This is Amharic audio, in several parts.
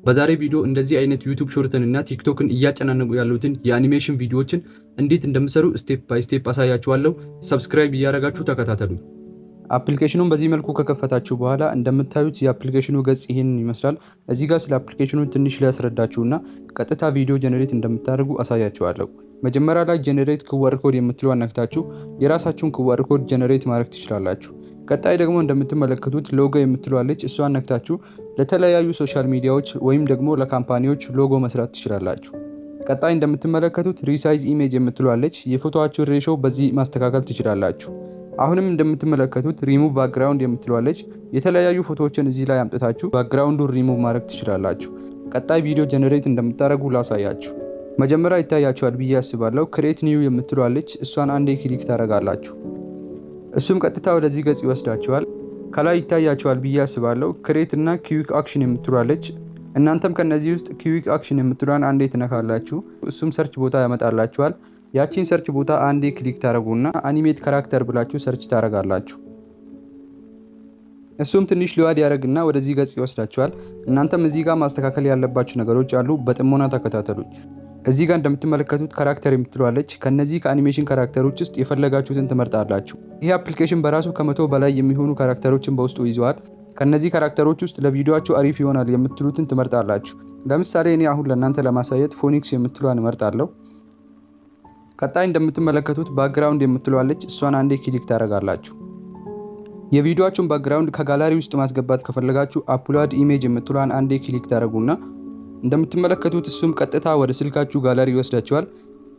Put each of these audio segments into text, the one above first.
በዛሬ ቪዲዮ እንደዚህ አይነት ዩቲዩብ ሾርትን እና ቲክቶክን እያጨናነቁ ያሉትን የአኒሜሽን ቪዲዮዎችን እንዴት እንደምሰሩ ስቴፕ ባይ ስቴፕ አሳያችኋለሁ። ሰብስክራይብ እያደረጋችሁ ተከታተሉ። አፕሊኬሽኑን በዚህ መልኩ ከከፈታችሁ በኋላ እንደምታዩት የአፕሊኬሽኑ ገጽ ይሄንን ይመስላል። እዚህ ጋር ስለ አፕሊኬሽኑ ትንሽ ሊያስረዳችሁና ቀጥታ ቪዲዮ ጀነሬት እንደምታደርጉ አሳያችኋለሁ። መጀመሪያ ላይ ጀነሬት QR ኮድ የምትለው አነክታችሁ የራሳችሁን QR ኮድ ጀነሬት ማድረግ ትችላላችሁ። ቀጣይ ደግሞ እንደምትመለከቱት ሎጎ የምትለዋለች እሷን ነክታችሁ ለተለያዩ ሶሻል ሚዲያዎች ወይም ደግሞ ለካምፓኒዎች ሎጎ መስራት ትችላላችሁ። ቀጣይ እንደምትመለከቱት ሪሳይዝ ኢሜጅ የምትለዋለች የፎቶአችሁን ሬሾ በዚህ ማስተካከል ትችላላችሁ። አሁንም እንደምትመለከቱት ሪሙቭ ባክግራውንድ የምትለዋለች የተለያዩ ፎቶዎችን እዚህ ላይ አምጥታችሁ ባክግራውንዱን ሪሙቭ ማድረግ ትችላላችሁ። ቀጣይ ቪዲዮ ጀነሬት እንደምታደርጉ ላሳያችሁ። መጀመሪያ ይታያችኋል ብዬ አስባለሁ። ክሬት ኒው የምትለዋለች እሷን አንዴ ክሊክ ታደርጋላችሁ። እሱም ቀጥታ ወደዚህ ገጽ ይወስዳችኋል። ከላይ ይታያችኋል ብዬ አስባለሁ። ክሬት እና ኩዊክ አክሽን የምትለዋለች እናንተም ከነዚህ ውስጥ ኩዊክ አክሽን የምትሏን አንዴ ትነካላችሁ። እሱም ሰርች ቦታ ያመጣላችኋል። ያቺን ሰርች ቦታ አንዴ ክሊክ ታደርጉና አኒሜት ካራክተር ብላችሁ ሰርች ታደርጋላችሁ። እሱም ትንሽ ሊዋድ ያደርግና ወደዚህ ገጽ ይወስዳችኋል። እናንተም እዚህ ጋር ማስተካከል ያለባችሁ ነገሮች አሉ። በጥሞና ተከታተሉኝ። እዚህ ጋር እንደምትመለከቱት ካራክተር የምትለዋለች ከነዚህ ከአኒሜሽን ካራክተሮች ውስጥ የፈለጋችሁትን ትመርጣላችሁ። ይሄ አፕሊኬሽን በራሱ ከ100 በላይ የሚሆኑ ካራክተሮችን በውስጡ ይዘዋል። ከነዚህ ካራክተሮች ውስጥ ለቪዲዮአችሁ አሪፍ ይሆናል የምትሉትን ትመርጣላችሁ። ለምሳሌ እኔ አሁን ለእናንተ ለማሳየት ፎኒክስ የምትለዋን እመርጣለሁ። ቀጣይ እንደምትመለከቱት ባክግራውንድ የምትለዋለች እሷን አንዴ ክሊክ ታደርጋላችሁ። የቪዲዮአችሁን ባክግራውንድ ከጋላሪ ውስጥ ማስገባት ከፈለጋችሁ አፕሎድ ኢሜጅ የምትለዋን አንዴ ክሊክ ታደርጉና እንደምትመለከቱት እሱም ቀጥታ ወደ ስልካችሁ ጋላሪ ይወስዳችኋል።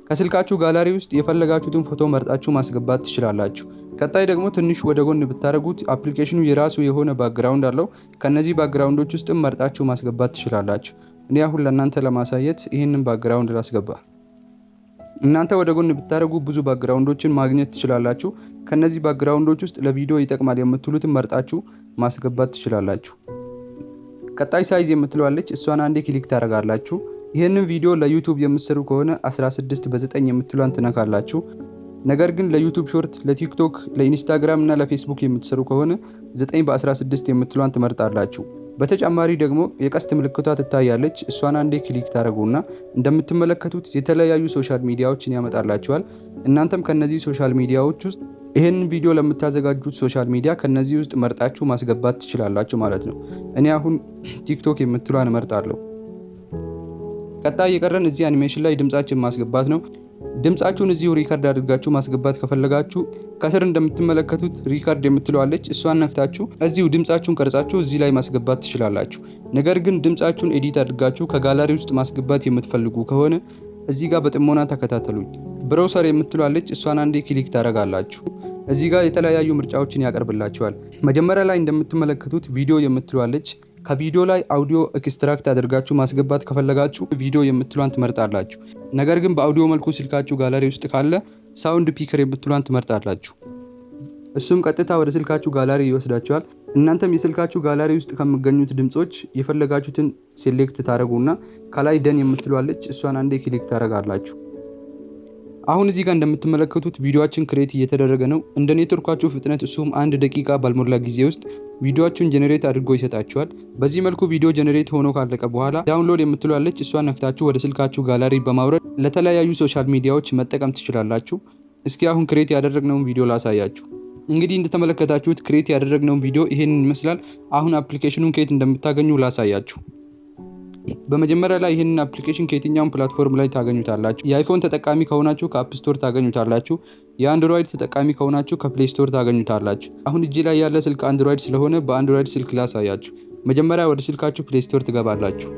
ከስልካችሁ ጋላሪ ውስጥ የፈለጋችሁትን ፎቶ መርጣችሁ ማስገባት ትችላላችሁ። ቀጣይ ደግሞ ትንሽ ወደ ጎን ብታደርጉት አፕሊኬሽኑ የራሱ የሆነ ባክግራውንድ አለው። ከነዚህ ባክግራውንዶች ውስጥም መርጣችሁ ማስገባት ትችላላችሁ። እኔ አሁን ለእናንተ ለማሳየት ይህንን ባክግራውንድ ላስገባ። እናንተ ወደ ጎን ብታደርጉ ብዙ ባክግራውንዶችን ማግኘት ትችላላችሁ። ከነዚህ ባክግራውንዶች ውስጥ ለቪዲዮ ይጠቅማል የምትሉትን መርጣችሁ ማስገባት ትችላላችሁ። ቀጣይ ሳይዝ የምትለዋለች እሷን አንዴ ክሊክ ታደርጋላችሁ። ይህንን ቪዲዮ ለዩቲዩብ የምትሰሩ ከሆነ 16 በ9 የምትሏን ትነካላችሁ። ነገር ግን ለዩቲዩብ ሾርት፣ ለቲክቶክ፣ ለኢንስታግራም እና ለፌስቡክ የምትሰሩ ከሆነ 9 በ16 የምትሏን ትመርጣላችሁ። በተጨማሪ ደግሞ የቀስት ምልክቷ ትታያለች። እሷን አንዴ ክሊክ ታደርጉና እንደምትመለከቱት የተለያዩ ሶሻል ሚዲያዎችን ያመጣላችኋል። እናንተም ከነዚህ ሶሻል ሚዲያዎች ውስጥ ይህንን ቪዲዮ ለምታዘጋጁት ሶሻል ሚዲያ ከነዚህ ውስጥ መርጣችሁ ማስገባት ትችላላችሁ ማለት ነው። እኔ አሁን ቲክቶክ የምትሏን እመርጣለሁ። ቀጣይ የቀረን እዚህ አኒሜሽን ላይ ድምጻችን ማስገባት ነው። ድምጻችሁን እዚሁ ሪከርድ አድርጋችሁ ማስገባት ከፈለጋችሁ ከስር እንደምትመለከቱት ሪከርድ የምትለዋለች እሷን ነክታችሁ እዚሁ ድምጻችሁን ቀርጻችሁ እዚህ ላይ ማስገባት ትችላላችሁ። ነገር ግን ድምጻችሁን ኤዲት አድርጋችሁ ከጋላሪ ውስጥ ማስገባት የምትፈልጉ ከሆነ እዚህ ጋር በጥሞና ተከታተሉኝ። ብራውዘር የምትለዋለች እሷን አንዴ ክሊክ ታደርጋላችሁ። እዚህ ጋር የተለያዩ ምርጫዎችን ያቀርብላችኋል። መጀመሪያ ላይ እንደምትመለከቱት ቪዲዮ የምትለዋለች ከቪዲዮ ላይ አውዲዮ ኤክስትራክት አድርጋችሁ ማስገባት ከፈለጋችሁ ቪዲዮ የምትሏን ትመርጣላችሁ። ነገር ግን በአውዲዮ መልኩ ስልካችሁ ጋላሪ ውስጥ ካለ ሳውንድ ፒከር የምትሏን ትመርጣላችሁ። እሱም ቀጥታ ወደ ስልካችሁ ጋላሪ ይወስዳችኋል። እናንተም የስልካችሁ ጋላሪ ውስጥ ከሚገኙት ድምጾች የፈለጋችሁትን ሴሌክት ታደርጉና ከላይ ደን የምትሏለች እሷን አንዴ ክሊክ ታደርጋላችሁ። አሁን እዚህ ጋር እንደምትመለከቱት ቪዲዮአችን ክሬት እየተደረገ ነው። እንደ ኔትወርካችሁ ፍጥነት እሱም 1 ደቂቃ ባልሞላ ጊዜ ውስጥ ቪዲዮአችሁን ጀነሬት አድርጎ ይሰጣችኋል። በዚህ መልኩ ቪዲዮ ጀነሬት ሆኖ ካለቀ በኋላ ዳውንሎድ የምትሏለች እሷን ነክታችሁ ወደ ስልካችሁ ጋላሪ በማውረድ ለተለያዩ ሶሻል ሚዲያዎች መጠቀም ትችላላችሁ። እስኪ አሁን ክሬት ያደረግነውን ቪዲዮ ላሳያችሁ። እንግዲህ እንደተመለከታችሁት ክሬት ያደረግነውን ቪዲዮ ይሄንን ይመስላል። አሁን አፕሊኬሽኑን ከየት እንደምታገኙ ላሳያችሁ። በመጀመሪያ ላይ ይህንን አፕሊኬሽን ከየትኛውም ፕላትፎርም ላይ ታገኙታላችሁ። የአይፎን ተጠቃሚ ከሆናችሁ ከአፕ ስቶር ታገኙታላችሁ። የአንድሮይድ ተጠቃሚ ከሆናችሁ ከፕሌይ ስቶር ታገኙታላችሁ። አሁን እጄ ላይ ያለ ስልክ አንድሮይድ ስለሆነ በአንድሮይድ ስልክ ላሳያችሁ። መጀመሪያ ወደ ስልካችሁ ፕሌይ ስቶር ትገባላችሁ።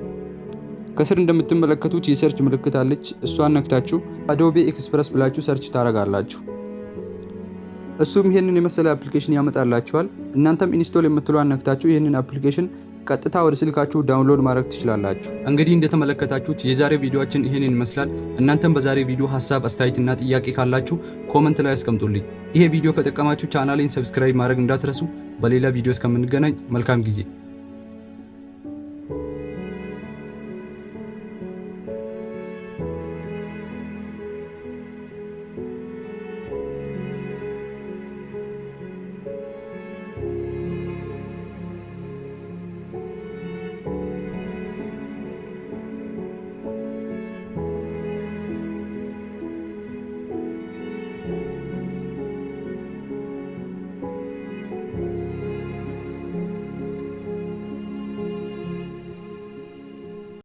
ከስር እንደምትመለከቱት የሰርች ምልክት አለች። እሷን ነክታችሁ አዶቤ ኤክስፕረስ ብላችሁ ሰርች ታደርጋላችሁ። እሱም ይሄንን የመሰለ አፕሊኬሽን ያመጣላችኋል። እናንተም ኢንስቶል የምትሏን ነክታችሁ ይሄንን አፕሊኬሽን ቀጥታ ወደ ስልካችሁ ዳውንሎድ ማድረግ ትችላላችሁ። እንግዲህ እንደተመለከታችሁት የዛሬ ቪዲዮአችን ይሄንን ይመስላል። እናንተም በዛሬ ቪዲዮ ሐሳብ፣ አስተያየትና ጥያቄ ካላችሁ ኮሜንት ላይ አስቀምጡልኝ። ይሄ ቪዲዮ ከጠቀማችሁ ቻናሌን ሰብስክራይብ ማድረግ እንዳትረሱ። በሌላ ቪዲዮ እስከምንገናኝ መልካም ጊዜ።